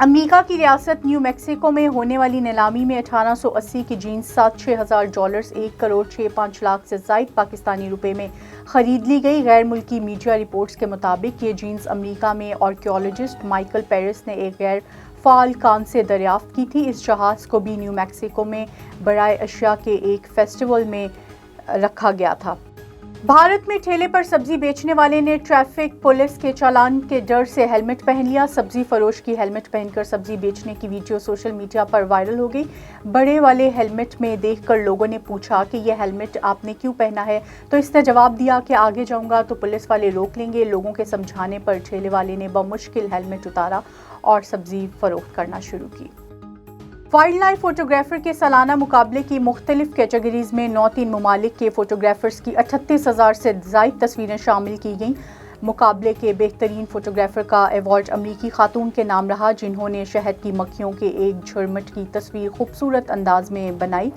امریکہ کی ریاست new Mexico میں ہونے والی نیلامی میں 1880 کی جینس $6,000 1,06,5 سے زائد پاکستانی روپے میں خرید لی گئی۔ غیر ملکی میڈیا رپورٹس کے مطابق یہ جینس امریکہ میں آرکیالوجسٹ مائیکل پیرس نے ایک غیر فعال کان سے دریافت کی تھی۔ اس جہاز کو بھی نیو میکسیکو میں برائے اشیاء کے ایک فیسٹیول میں رکھا گیا تھا۔ بھارت میں ٹھیلے پر سبزی بیچنے والے نے ٹریفک پولیس کے چالان کے ڈر سے ہیلمٹ پہن لیا۔ سبزی فروش کی ہیلمٹ پہن کر سبزی بیچنے کی ویڈیو سوشل میڈیا پر وائرل ہو گئی۔ بڑے والے ہیلمٹ میں دیکھ کر لوگوں نے پوچھا کہ یہ ہیلمٹ آپ نے کیوں پہنا ہے، تو اس نے جواب دیا کہ آگے جاؤں گا تو پولیس والے روک لیں گے۔ لوگوں کے سمجھانے پر ٹھیلے والے نے بمشکل ہیلمٹ اتارا اور سبزی فروخت کرنا شروع کی۔ وائلڈ لائف فوٹوگرافر کے سالانہ مقابلے کی مختلف کیٹیگریز میں 9 ممالک کے فوٹوگرافرز کی 38,000 سے زائد تصویریں شامل کی گئیں۔ مقابلے کے بہترین فوٹوگرافر کا ایوارڈ امریکی خاتون کے نام رہا، جنہوں نے شہد کی مکھیوں کے ایک جھرمٹ کی تصویر خوبصورت انداز میں بنائی۔